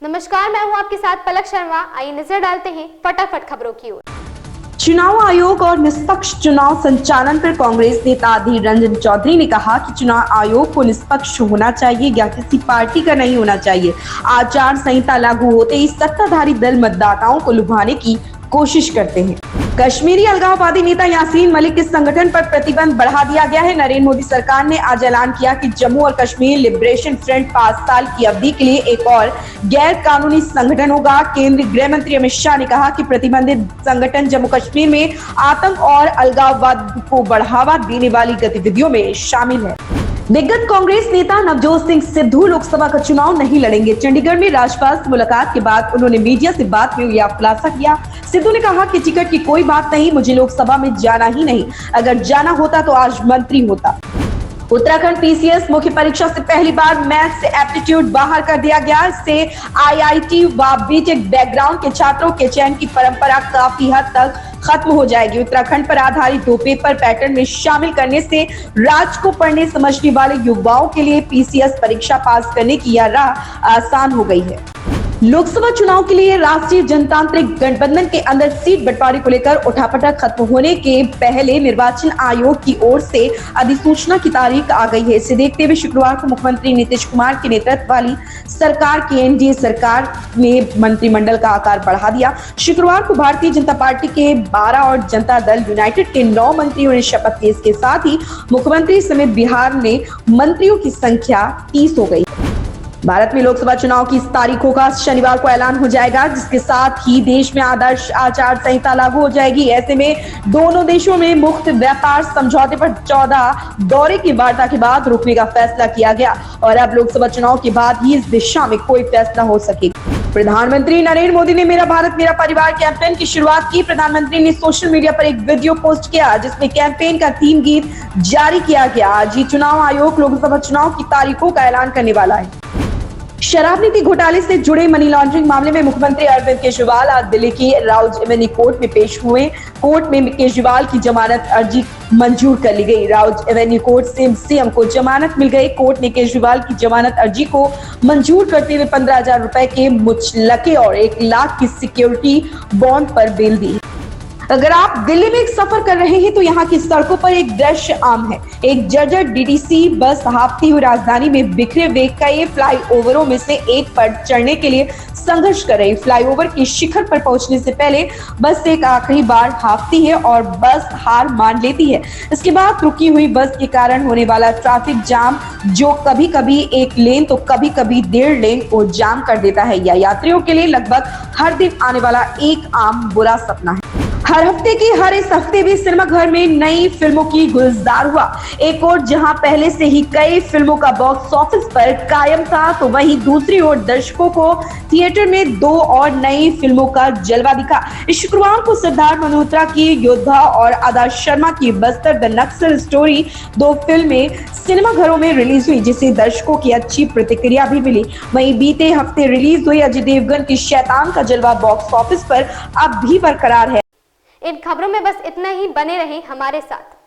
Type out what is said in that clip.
नमस्कार, मैं हूं आपके साथ पलक शर्मा। आइए नजर डालते हैं फटाफट खबरों की ओर। चुनाव आयोग और निष्पक्ष चुनाव संचालन पर कांग्रेस नेता अधीर रंजन चौधरी ने कहा कि चुनाव आयोग को निष्पक्ष होना चाहिए या किसी पार्टी का नहीं होना चाहिए। आचार संहिता लागू होते ही सत्ताधारी दल मतदाताओं को लुभाने की कोशिश करते हैं। कश्मीरी अलगाववादी नेता यासीन मलिक के संगठन पर प्रतिबंध बढ़ा दिया गया है। नरेंद्र मोदी सरकार ने आज ऐलान किया कि जम्मू और कश्मीर लिबरेशन फ्रंट 5 साल की अवधि के लिए एक और गैर कानूनी संगठन होगा। केंद्रीय गृह मंत्री अमित शाह ने कहा कि प्रतिबंधित संगठन जम्मू कश्मीर में आतंक और अलगाववाद को बढ़ावा देने वाली गतिविधियों में शामिल है। दिग्गज कांग्रेस नेता नवजोत सिंह सिद्धू लोकसभा का चुनाव नहीं लड़ेंगे। चंडीगढ़ में राज्यपाल से मुलाकात के बाद उन्होंने मीडिया से बात में यह खुलासा किया। सिद्धू ने कहा कि टिकट की कोई बात नहीं, मुझे लोकसभा में जाना ही नहीं, अगर जाना होता तो आज मंत्री होता। उत्तराखंड पीसीएस मुख्य परीक्षा से पहली बार मैथ से एप्टीट्यूड बाहर कर दिया गया। इससे आईआईटी व बीटेक बैकग्राउंड के छात्रों के चयन की परंपरा काफी हद तक खत्म हो जाएगी। उत्तराखंड पर आधारित 2 पेपर पैटर्न में शामिल करने से राज्य को पढ़ने समझने वाले युवाओं के लिए पीसीएस परीक्षा पास करने की यह राह आसान हो गई है। लोकसभा चुनाव के लिए राष्ट्रीय जनतांत्रिक गठबंधन के अंदर सीट बंटवारे को लेकर उठापटक खत्म होने के पहले निर्वाचन आयोग की ओर से अधिसूचना की तारीख आ गई है। इसे देखते हुए शुक्रवार को मुख्यमंत्री नीतीश कुमार के नेतृत्व वाली सरकार की एनडीए सरकार ने मंत्रिमंडल का आकार बढ़ा दिया। शुक्रवार को भारतीय जनता पार्टी के 12 और जनता दल यूनाइटेड के 9 मंत्रियों ने शपथ ली। इसके साथ ही मुख्यमंत्री समेत बिहार में मंत्रियों की संख्या 30 हो गई। भारत में लोकसभा चुनाव की तारीखों का शनिवार को ऐलान हो जाएगा, जिसके साथ ही देश में आदर्श आचार संहिता लागू हो जाएगी। ऐसे में दोनों देशों में मुक्त व्यापार समझौते पर 14 दौरे की वार्ता के बाद रुकने का फैसला किया गया और अब लोकसभा चुनाव के बाद ही इस दिशा में कोई फैसला हो सकेगा। प्रधानमंत्री नरेंद्र मोदी ने मेरा भारत मेरा परिवार कैंपेन की शुरुआत की। प्रधानमंत्री ने सोशल मीडिया पर एक वीडियो पोस्ट किया जिसमें कैंपेन का थीम गीत जारी किया गया। आज ही चुनाव आयोग लोकसभा चुनाव की तारीखों का ऐलान करने वाला है। शराब नीति घोटाले से जुड़े मनी लॉन्ड्रिंग मामले में मुख्यमंत्री अरविंद केजरीवाल आज दिल्ली की राउज एवेन्यू कोर्ट में पेश हुए। कोर्ट में केजरीवाल की जमानत अर्जी मंजूर कर ली गई। राउज एवेन्यू कोर्ट से सीएम को जमानत मिल गई। कोर्ट ने केजरीवाल की जमानत अर्जी को मंजूर करते हुए 15,000 रुपए के मुचलके और 1 लाख की सिक्योरिटी बॉन्ड पर बेल दी। अगर आप दिल्ली में एक सफर कर रहे हैं तो यहाँ की सड़कों पर एक दृश्य आम है। एक जर्जर डीटीसी बस हाफती हुई राजधानी में बिखरे हुए कई फ्लाईओवरों में से एक पर चढ़ने के लिए संघर्ष कर रही। फ्लाईओवर के शिखर पर पहुंचने से पहले बस एक आखिरी बार हाफती है और बस हार मान लेती है। इसके बाद रुकी हुई बस के कारण होने वाला ट्रैफिक जाम, जो कभी कभी 1 लेन तो कभी कभी 1.5 लेन को जाम कर देता है, यह यात्रियों के लिए लगभग हर दिन आने वाला एक आम बुरा सपना है। हर हफ्ते की हर इस हफ्ते भी सिनेमा घर में नई फिल्मों की गुलजार हुआ। एक ओर जहां पहले से ही कई फिल्मों का बॉक्स ऑफिस पर कायम था, तो वहीं दूसरी ओर दर्शकों को थिएटर में 2 और नई फिल्मों का जलवा दिखा। इस शुक्रवार को सिद्धार्थ मल्होत्रा की योद्धा और आदर्श शर्मा की बस्तर द नक्सल स्टोरी 2 फिल्में सिनेमा घरों में रिलीज हुई, जिससे दर्शकों की अच्छी प्रतिक्रिया भी मिली। वहीं बीते हफ्ते रिलीज हुई अजय देवगन की शैतान का जलवा बॉक्स ऑफिस पर अब भी बरकरार है। इन खबरों में बस इतना ही। बने रहें हमारे साथ।